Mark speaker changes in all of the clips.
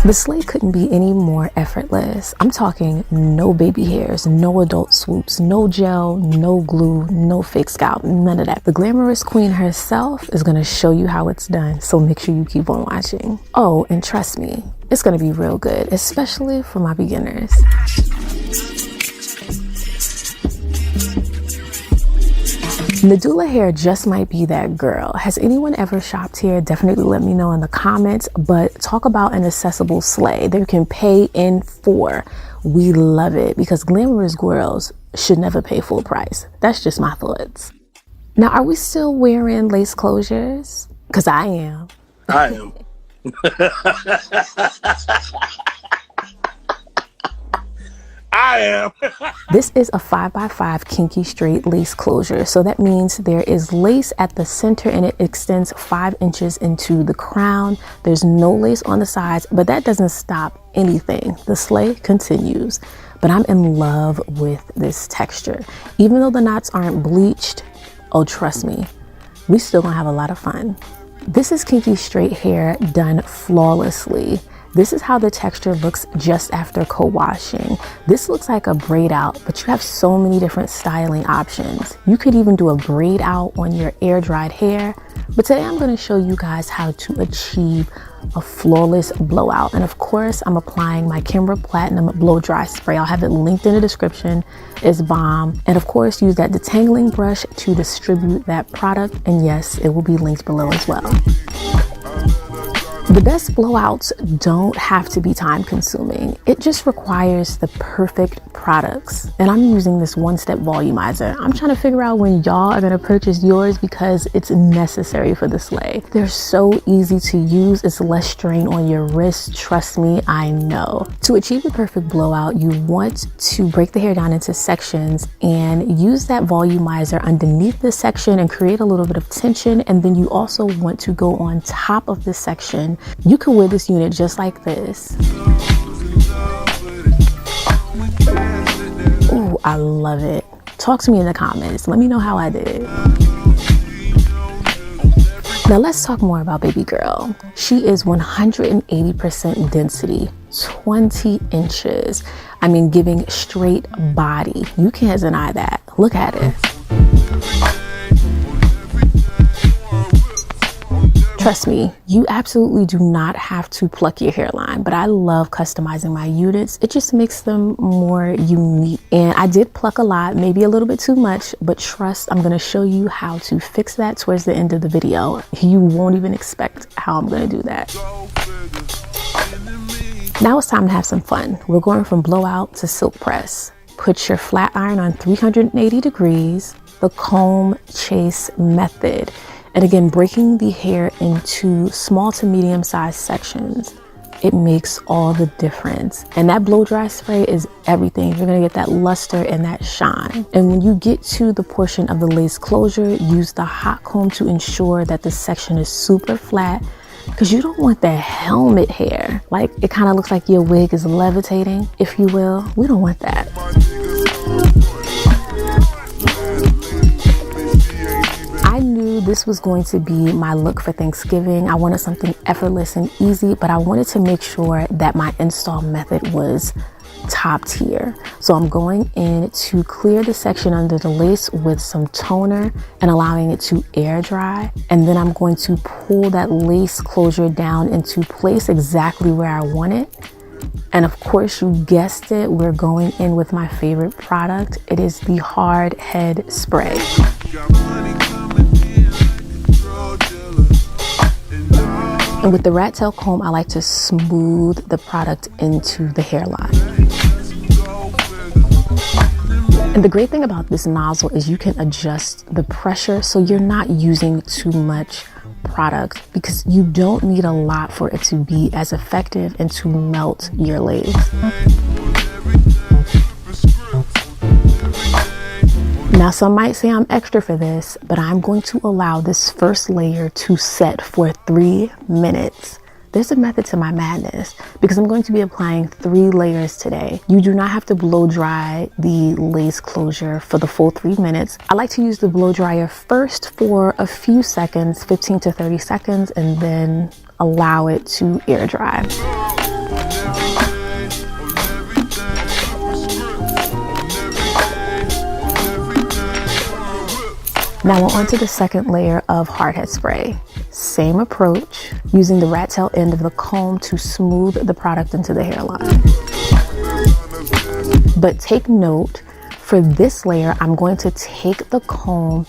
Speaker 1: The sleigh couldn't be any more effortless. I'm talking no baby hairs, no adult swoops, no gel, no glue, no fake scalp, none of that. The glamorous queen herself is gonna show you how it's done, so make sure you keep on watching. Oh, and trust me, it's gonna be real good, especially for my beginners. Nadula Hair just might be that girl. Has anyone ever shopped here? Definitely let me know in the comments, but talk about an accessible sleigh that you can pay in for. We love it because glamorous girls should never pay full price. That's just my thoughts. Now, are we still wearing lace closures? Because I am.
Speaker 2: I am. I am.
Speaker 1: This is a 5x5 kinky straight lace closure. So that means there is lace at the center and it extends 5 inches into the crown. There's no lace on the sides, but that doesn't stop anything. The sleigh continues. But I'm in love with this texture. Even though the knots aren't bleached, oh, trust me, we still gonna have a lot of fun. This is kinky straight hair done flawlessly. This is how the texture looks just after co-washing. This looks like a braid out, but you have so many different styling options. You could even do a braid out on your air dried hair. But today I'm gonna show you guys how to achieve a flawless blowout. And of course, I'm applying my Kimber Platinum Blow Dry Spray. I'll have it linked in the description. It's bomb. And of course, use that detangling brush to distribute that product. And yes, it will be linked below as well. The best blowouts don't have to be time consuming. It just requires the perfect products. And I'm using this one-step volumizer. I'm trying to figure out when y'all are gonna purchase yours because it's necessary for the sleigh. They're so easy to use. It's less strain on your wrist. Trust me, I know. To achieve the perfect blowout, you want to break the hair down into sections and use that volumizer underneath the section and create a little bit of tension. And then you also want to go on top of the section. You can wear this unit just like this. Ooh, I love it. Talk to me in the comments. Let me know how I did. Now let's talk more about baby girl. She is 180% density, 20 inches. I mean, giving straight body. You can't deny that. Look at it. Trust me, you absolutely do not have to pluck your hairline, but I love customizing my units. It just makes them more unique. And I did pluck a lot, maybe a little bit too much, but trust, I'm gonna show you how to fix that towards the end of the video. You won't even expect how I'm gonna do that. Now it's time to have some fun. We're going from blowout to silk press. Put your flat iron on 380 degrees, the comb chase method. And again, breaking the hair into small to medium sized sections, it makes all the difference. And that blow dry spray is everything. You're gonna get that luster and that shine. And when you get to the portion of the lace closure, use the hot comb to ensure that the section is super flat, because you don't want that helmet hair. Like, it kind of looks like your wig is levitating, if you will. We don't want that. I knew this was going to be my look for Thanksgiving. I wanted something effortless and easy, but I wanted to make sure that my install method was top tier. So I'm going in to clear the section under the lace with some toner and allowing it to air dry. And then I'm going to pull that lace closure down into place exactly where I want it. And of course, you guessed it, we're going in with my favorite product. It is the hard head spray. And with the rat tail comb, I like to smooth the product into the hairline. And the great thing about this nozzle is you can adjust the pressure so you're not using too much product, because you don't need a lot for it to be as effective and to melt your lace. Now, some might say I'm extra for this, but I'm going to allow this first layer to set for 3 minutes. There's a method to my madness because I'm going to be applying 3 layers today. You do not have to blow dry the lace closure for the full 3 minutes. I like to use the blow dryer first for a few seconds, 15 to 30 seconds, and then allow it to air dry. Now we're on to the second layer of hardhead spray. Same approach, using the rat tail end of the comb to smooth the product into the hairline. But take note, for this layer, I'm going to take the comb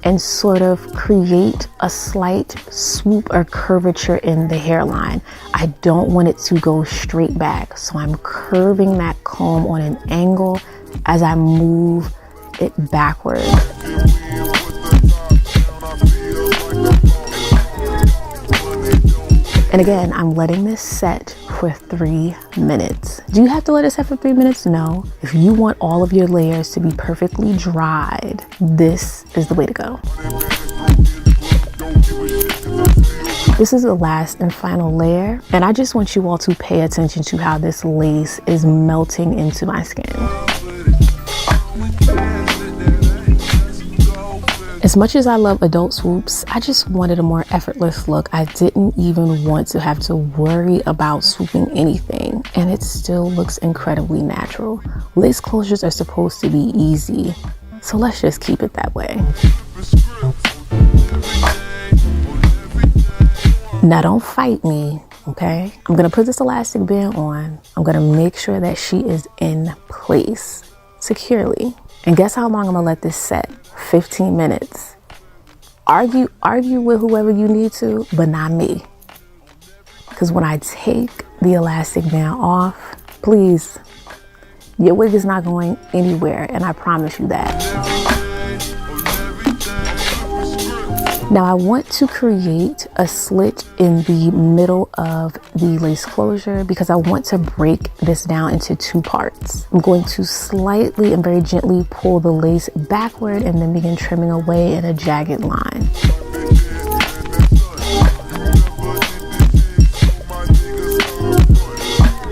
Speaker 1: and sort of create a slight swoop or curvature in the hairline. I don't want it to go straight back, so I'm curving that comb on an angle as I move it backward. And again, I'm letting this set for 3 minutes. Do you have to let it set for 3 minutes? No. If you want all of your layers to be perfectly dried, this is the way to go. This is the last and final layer, and I just want you all to pay attention to how this lace is melting into my skin. As much as I love adult swoops, I just wanted a more effortless look. I didn't even want to have to worry about swooping anything, and it still looks incredibly natural. Lace closures are supposed to be easy, so let's just keep it that way. Now don't fight me, okay? I'm gonna put this elastic band on. I'm gonna make sure that she is in place securely. And guess how long I'm gonna let this set? 15 minutes. Argue with whoever you need to, but not me. Because when I take the elastic band off, please, your wig is not going anywhere, and I promise you that. Now I want to create a slit in the middle of the lace closure because I want to break this down into 2 parts. I'm going to slightly and very gently pull the lace backward and then begin trimming away in a jagged line.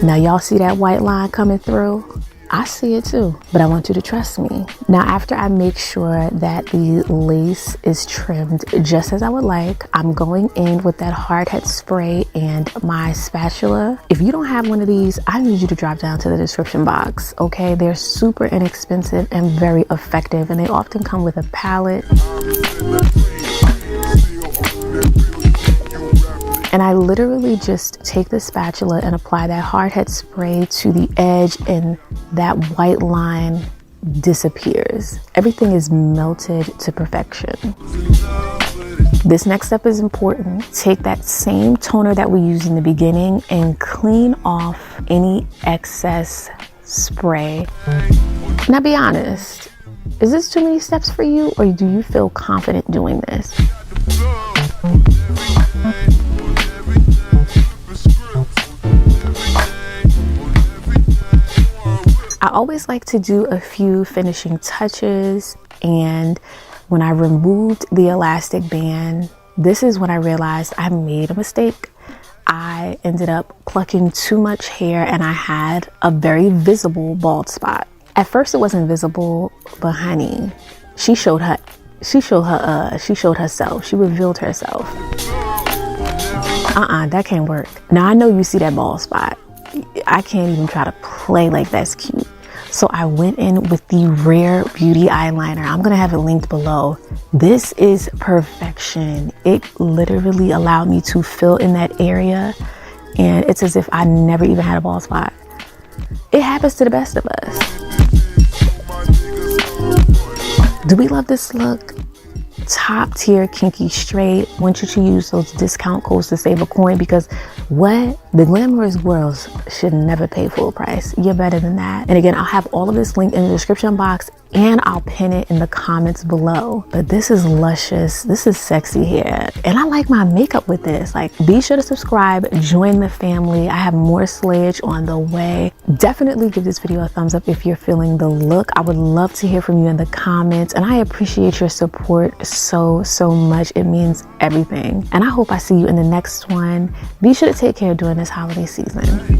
Speaker 1: Now y'all see that white line coming through? I see it too, but I want you to trust me. Now, after I make sure that the lace is trimmed just as I would like, I'm going in with that hardhead spray and my spatula. If you don't have one of these, I need you to drop down to the description box, okay? They're super inexpensive and very effective, and they often come with a palette. And I literally just take the spatula and apply that hardhead spray to the edge, and that white line disappears. Everything is melted to perfection. This next step is important. Take that same toner that we used in the beginning and clean off any excess spray. Now be honest, is this too many steps for you, or do you feel confident doing this? I always like to do a few finishing touches, and when I removed the elastic band, this is when I realized I made a mistake. I ended up plucking too much hair and I had a very visible bald spot. At first it wasn't visible, but honey, she showed herself. She revealed herself. That can't work. Now I know you see that bald spot. I can't even try to play like that's cute. So I went in with the Rare Beauty eyeliner. I'm gonna have it linked below. This is perfection. It literally allowed me to fill in that area, and it's as if I never even had a bald spot. It happens to the best of us. Do we love this look? Top tier kinky straight. Want you to use those discount codes to save a coin, because what? The glamorous girls should never pay full price. You're better than that. And again, I'll have all of this linked in the description box, and I'll pin it in the comments below. But this is luscious. This is sexy hair, and I like my makeup with this. Like, be sure to subscribe, join the family. I have more slayage on the way. Definitely give this video a thumbs up if you're feeling the look. I would love to hear from you in the comments, and I appreciate your support so much. It means everything, and I hope I see you in the next one. Be sure to take care during this holiday season.